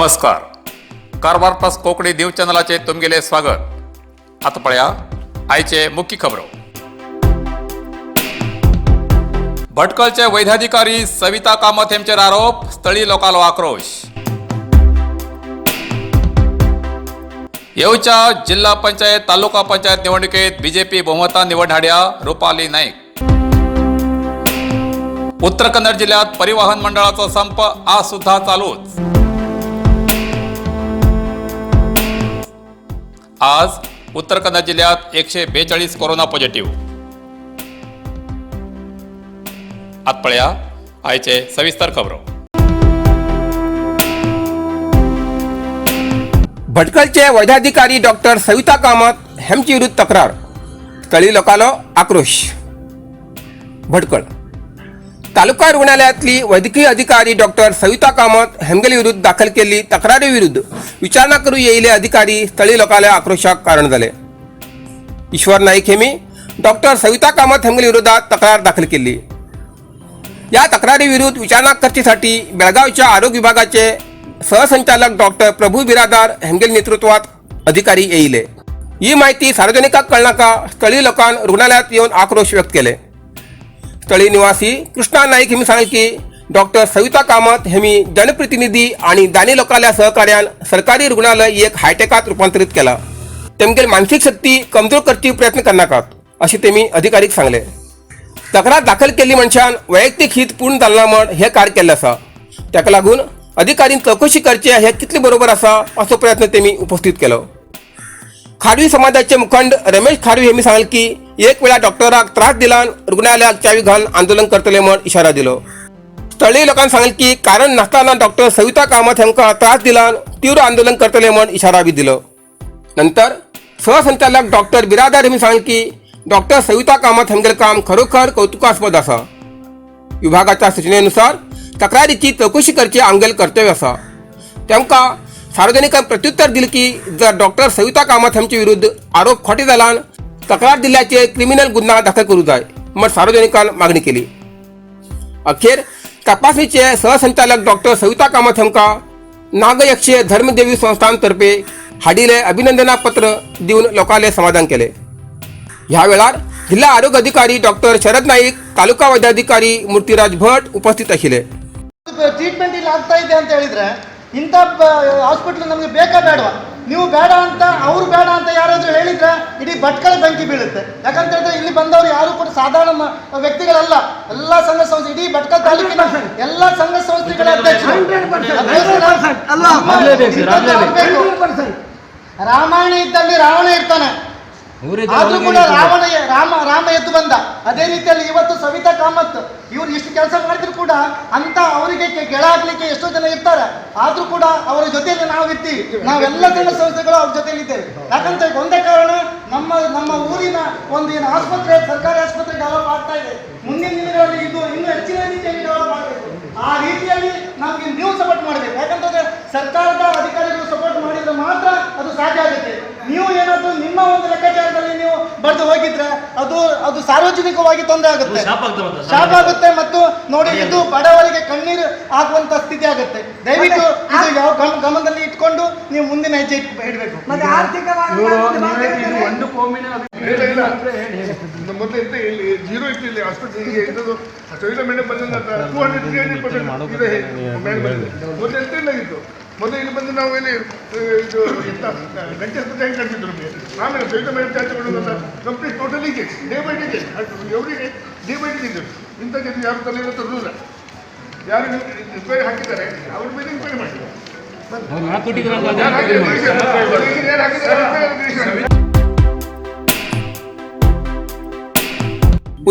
नमस्कार. Karwar plus Konkani news चॅनलाचे तुमगेले स्वागत. आता पळया आयचे मुख्य खबरो. भटकळचे वैद्याधिकारी सविता कामत यांचेर आरोप, स्थळी लोकांलो आक्रोश. येवच्या जिल्हा पंचायत तालुका पंचायत निवडणुकीत बीजेपी बहुमतान निवड हाडया, रुपाली नाईक. उत्तर कन्नड जिल्ह्यात परिवहन मंडळाचा संप आज सुद्धा चालूच. आज उत्तर कन्नड जिल्ह्यात 142 कोरोना पॉझिटिव्ह. आतपळ्या आयचे सविस्तर खबरो. भटकळचे वैद्याधिकारी डॉक्टर सविता कामत हेमची विरुद्ध तक्रार, स्थळी लोकांलो आक्रोश. भटकळ तालुका रुग्णालयातली वैद्यकीय अधिकारी डॉक्टर सविता कामत हेमगेली विरुद्ध दाखल केली तक्रारी विरुद्ध विचारणा करू येयले अधिकारी स्थळी लोकांल्या आक्रोशाक कारण झाले. ईश्वर नाईक हेमी डॉक्टर सविता कामत हेमगेली विरोधात तक्रार दाखल केली. या तक्रारी विरुद्ध विचारणा करण्यासाठी बेळगावच्या आरोग्य विभागाचे सहसंचालक डॉक्टर प्रभू बिरादार हेमगेल नेतृत्वात अधिकारी येयले. ही माहिती सार्वजनिकाक कळनाका स्थळी लोकांन रुग्णालयात येऊन आक्रोश व्यक्त केले. स्थळी निवासी कृष्णा नाईक हेमी सांगले की डॉक्टर सविता कामत हेमी जनप्रतिनिधी आणि दानी लोकांच्या सहकार्यान सरकारी रुग्णालय एक हायटेकात रूपांतरित केला. तेमगेल मानसिक शक्ती कमजोर करची प्रयत्न करनाकात असे तेमी अधिकारीक सांगले. तक्रार दाखल केली मनशान वैयक्तिक हित पूर्ण जालना म्हण हे कार्य केले आसा. त्याका लागून अधिकारीन चौकशी करचे हे कितले बरोबर आसा असो प्रयत्न तेमी उपस्थित केलो. खारवी समाजाचे मुखंड रमेश खारवी हेमी सांगले की एक वेळा डॉक्टराक त्रास दिलान रुग्णालयाक चावी घालून आंदोलन करतले म्हण इशारा दिलो. स्थळीय लोकांनी सांगले की कारण नसताना डॉक्टर सविता कामत हेमका त्रास दिलान तीव्र आंदोलन करतले म्हण इशारा बी दिलो. नंतर सहसंचालक डॉक्टर बिरादार हेमी सांगले की डॉक्टर सविता कामत हेमगेल काम खरोखर कौतुकास्पद आसा. विभागाच्या सूचनेनुसार तक्रारीची चौकशी करचे आमगेल कर्तव्य आसा. तेमका सार्वजनिकांनी प्रत्युत्तर दिले की जर डॉक्टर सविता कामत हेमचे विरुद्ध आरोप खोटे जालान तक्रार दिल्याचे क्रिमिनल गुन्हा दाखल करू जाय म्हण सार्वजनिकांनी मागणी केली. अखेर तपासणीचे सहसंचालक डॉक्टर सविता कामत हेमका नागयक्षे धर्मदेवी संस्थांतर्फे हाडिले अभिनंदना पत्र देऊन लोकांले समाधान केले. ह्या वेळार जिल्हा आरोग्य अधिकारी डॉक्टर शरद नाईक, तालुका वैद्याधिकारी मूर्तिराज भट उपस्थित असले. ಟ್ರೀಟ್ಮೆಂಟ್ ಇಲ್ಲಿ ಆಗ್ತಾ ಇದೆ ಅಂತ ಹೇಳಿದ್ರೆ ಇಂಥ ಹಾಸ್ಪಿಟಲ್ ನಮಗೆ ಬೇಕಾ ಬೇಡವಾ? ನೀವು ಬೇಡ ಅಂತ ಅವರು ಬೇಡ ಅಂತ ಯಾರಾದರೂ ಹೇಳಿದ್ರೆ ಇಡೀ ಭಟ್ಕಳ ಬೆಂಕಿ ಬೀಳುತ್ತೆ. ಯಾಕಂತ ಹೇಳಿದ್ರೆ ಇಲ್ಲಿ ಬಂದವರು ಯಾರು ಕೂಡ ಸಾಧಾರಣ ವ್ಯಕ್ತಿಗಳಲ್ಲ. ಎಲ್ಲ ಸಂಘ ಸಂಸ್ಥೆ ಇಡೀ ಭಟ್ಕಳ ತಾಲೂಕಿನ ಎಲ್ಲ ಸಂಘ ಸಂಸ್ಥೆಗಳ ಅಧ್ಯಕ್ಷರು. ರಾಮಾಯಣ ಇದ್ದಲ್ಲಿ ರಾವಣ ಇರ್ತಾನೆ, ಆದ್ರೂ ಕೂಡ ರಾಮ ಎದ್ದು ಬಂದ. ಅದೇ ರೀತಿಯಲ್ಲಿ ಇವತ್ತು ಸವಿತಾ ಕಾಮತ್ ಇವ್ರು ಇಷ್ಟು ಕೆಲಸ ಮಾಡಿದ್ರು ಕೂಡ ಅಂತ ಅವರಿಗೆ ಗೆಳ ಆಗ್ಲಿಕ್ಕೆ ಎಷ್ಟೋ ಜನ ಇರ್ತಾರೆ. ಆದ್ರೂ ಕೂಡ ಅವರ ಜೊತೆಯಲ್ಲಿ ನಾವು ಇರ್ತೀವಿ. ನಾವೆಲ್ಲ ಸಂಘ ಸಂಸ್ಥೆಗಳು ಅವ್ರ ಜೊತೆಯಲ್ಲಿ ಇದ್ದೇವೆ. ಯಾಕಂತ ಒಂದೇ ಕಾರಣ, ನಮ್ಮ ಊರಿನ ಒಂದು ಏನು ಆಸ್ಪತ್ರೆ, ಸರ್ಕಾರಿ ಆಸ್ಪತ್ರೆ ಡೆವಲಪ್ ಆಗ್ತಾ ಇದೆ. ಮುಂದಿನ ದಿನಗಳಲ್ಲಿ ಇದು ಇನ್ನೂ ಹೆಚ್ಚಿನ ರೀತಿಯಲ್ಲಿ ಡೆವಲಪ್ ಆಗಬೇಕು. ಆ ರೀತಿಯಲ್ಲಿ ನಮಗೆ ನೀವು ಸಪೋರ್ಟ್ ಮಾಡಬೇಕು. ಯಾಕಂತಂದ್ರೆ ಸರ್ಕಾರದ ಅಧಿಕಾರಿಗಳು ಸಪೋರ್ಟ್ ಮಾಡಿದ್ರೆ ಮಾತ್ರ ಅದು ಸಾಧ್ಯ ಆಗುತ್ತೆ. ನೀವು ಏನಾದ್ರು ನಿಮ್ಮ ಒಂದು ಲೆಕ್ಕಾಚಾರದಲ್ಲಿ ನೀವು ಬರೆದು ಹೋಗಿದ್ರೆ ಅದು ಸಾರ್ವಜನಿಕವಾಗಿ ತೊಂದರೆ ಆಗುತ್ತೆ, ಶಾಪ್ ಆಗುತ್ತೆ. ಮತ್ತು ನೋಡಿ, ಇದು ಬಡವರಿಗೆ ಕಣ್ಣೀರು ಆಗುವಂತ ಸ್ಥಿತಿ ಆಗುತ್ತೆ. ದಯವಿಟ್ಟು ಇದು ಯಾವ ಗಮನದಲ್ಲಿ ಇಟ್ಕೊಂಡು ನೀವು ಮುಂದಿನ ಹೆಜ್ಜೆ ಇಡಬೇಕು. ಮತ್ತೆ ಆರ್ಥಿಕವಾಗಿ ಒಂದು ಕೋಮಿನ ಮೊದಲು ಎಂತ ಇಲ್ಲಿ ಜೀರೋ ಇತ್ತು. ಇಲ್ಲಿ ಆಸ್ಪತ್ರೆಗೆ ಇದು ಸವಿತಾ ಮೇಡಮ್ ಬಂದ 200-300% ಇದೆ ಮೇಡಮ್ ಬಂದಿದೆ. ಮೊದಲು ಎಂತ ಇಲ್ಲ ಇತ್ತು. ಮೊದಲು ಇಲ್ಲಿ ಬಂದು ನಾವು ಇಲ್ಲಿ ಇದು ಎಂತ ಗಂಟೆ ಆಸ್ಪತ್ರೆ ಹೆಂಗೆ ಕಟ್ತಿದ್ರು. ಆಮೇಲೆ ಸವಿತಾ ಮೇಡಮ್ ಚಾರ್ಜ್ ಕೊಡೋದಂತ complete totally day by day ಎವ್ರಿಗೆ ಡೇ ಬೈ ಡೇ ಇದ್ದು. ಇಂಥ ಕೆಲಸ ಯಾರು ತಲೆಯಿರೋ ರೂಲ ಯಾರು ಇನ್ಕ್ವೈರಿ ಹಾಕಿದ್ದಾರೆ ಅವ್ರ ಮೇಲೆ ಇನ್ಕ್ವೈರಿ ಮಾಡಿದ್ದಾರೆ.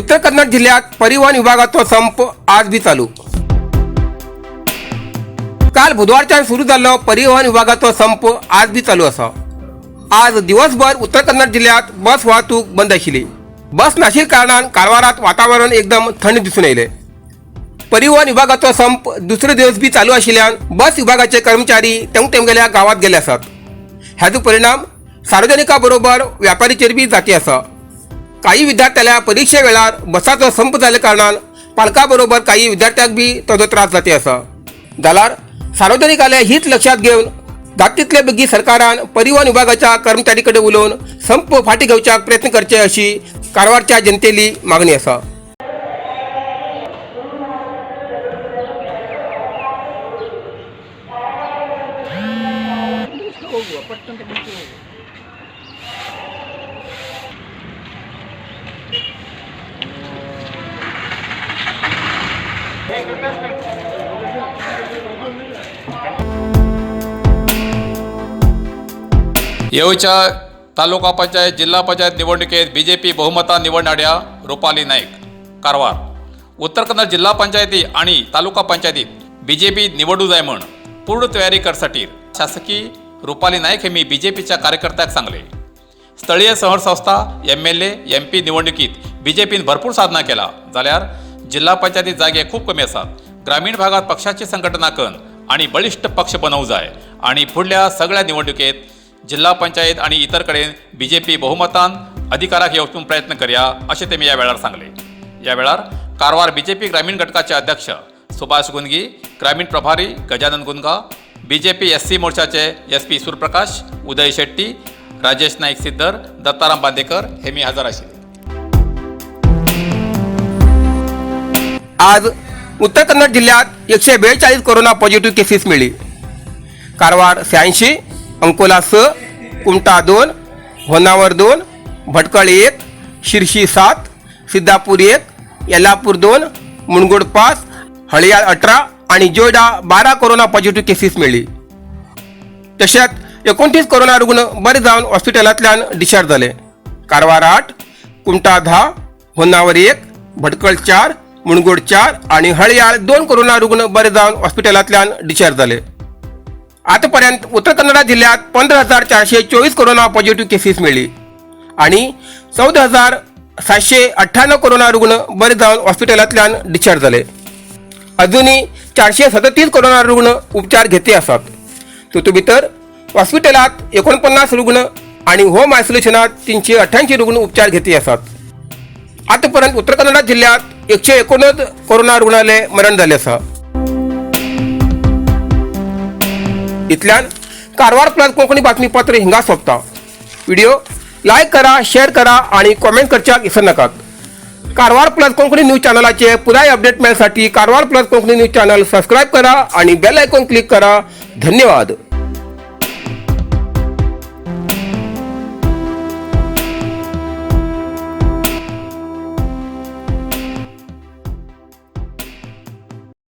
उत्तर कन्नड जिल्ह्यात परिवहन विभागाचा संप आज बी चालू. काल बुधवारच्यान सुरू जाल्लो परिवहन विभागाचो संप आज बी चालू आसा. आज दिवसभर उत्तर कन्नड जिल्ह्यात बस वाहतूक बंद आशिल्ली. बस नाशिल्ल्या कारणान कारवारात वातावरण एकदम थंड दिसून येयले. परिवहन विभागाचो संप दुसरे दिवस बी चालू आशिल्ल्यान बस विभागाचे कर्मचारी तेमगेल्या गावात गेले आसात. हाचो परिणाम सार्वजनिका बरोबर व्यापारीचेर बी जाती आसा. काही विद्यार्थ्याला परीक्षे वेळार बसाचो संप जाल्ल्या कारणान पालकां बरोबर काही विद्यार्थ्यांक बी ताजो त्रास जाती आसा. जाल्यार सार्वजनिक आले हीच लक्षात घेऊन जातीतले बेगी सरकारान परिवहन विभागाच्या कर्मचारी उलोवन संप फाटी घेवच्या प्रयत्न करचे अशी कारवारच्या जनतेली मागणी आसा. येऊच्या तालुका पंचायत जिल्हा पंचायत निवडणुकीत बीजेपी बहुमतान निवडणाऱ्या रुपाली नाईक कारवार. उत्तर कन्नड जिल्हा पंचायती आणि तालुका पंचायतीत बीजेपी निवडू जाय म्हण पूर्ण तयारी करसाठी शासकीय रुपाली नाईक हेमी बीजेपीच्या कार्यकर्त्याक सांगले. स्थळीय शहर संस्था MLA MP निवडणुकीत बीजेपीन भरपूर साधना केला जाल्यार जिल्हा पंचायतीत जागे खूप कमी असतात. ग्रामीण भागात पक्षाची संघटना करून आणि बलिष्ठ पक्ष बनवू जाय आणि पुढल्या सगळ्या निवडणुकीत जिल्हा पंचायत आणि इतर कडेन बीजेपी बहुमतान अधिकाराक येवचून प्रयत्न करया असे तेमी या वेळार सांगले. या वेळार कारवार बीजेपी ग्रामीण घटकाचे अध्यक्ष सुभाष गुंदगी, ग्रामीण प्रभारी गजानन गुंदगा, बीजेपी SC मोर्चाचे SP सूर्यप्रकाश, उदय शेट्टी, राजेश नाईक सिद्धर, दत्ताराम बांदेकर हेमी हजर आशिल्ले. आज उत्तर कन्नड जिल्ह्यात 142 कोरोना पॉझिटिव्ह केसेस मिळली. कारवार 86, अंकोला 6, कुमटा 2, होन्नावर 2, भटकळ 1, शिर्शी 7, सिद्धापूर 1, येल्लापूर 2, मुणगोड 5, हळयाळ 18 आणि जोयडा 12 कोरोना पॉझिटिव्ह केसेस मिळली. तशेंच 29 कोरोना रुग्ण बरे जावन हॉस्पिटलांतल्यान डिस्चार्ज जाले. कारवार 8, कुमटा 10, होन्नावर 1, भटकळ 4, मुणगोड 4 आणि हळयाळ 2 कोरोना रुग्ण बरे जावन हॉस्पिटलांतल्यान डिस्चार्ज जाले. आतापर्यंत उत्तर कन्नड जिल्ह्यात 15,424 कोरोना पॉझिटिव्ह केसेस मिळली आणि 14,798 कोरोना रुग्ण बरे जावन हॉस्पिटलांतल्यान डिस्चार्ज जाले. अजूनही 437 कोरोना रुग्ण उपचार घेते असतात. तातूंत भितर हॉस्पिटलात 49 रुग्ण आणि होम आयसोलेशनात 388 रुग्ण उपचार घेते असतात. आतापर्यंत उत्तर कन्नड जिल्ह्यात 119 कोरोना रुग्णालय मरण झाले आसा. इतल्यान कारवार प्लस कोंकणी बातमीपत्र हिंगा सोंपता. व्हिडिओ लाईक करा, शेअर करा आणि कॉमेंट करच्याक विसरू नकात. कारवार प्लस कोंकणी न्यूज चॅनलाचे पुराय अपडेट मेळसाठी Karwar plus Konkani news channel subscribe करा आणि बेल आयकॉन क्लिक करा. धन्यवाद.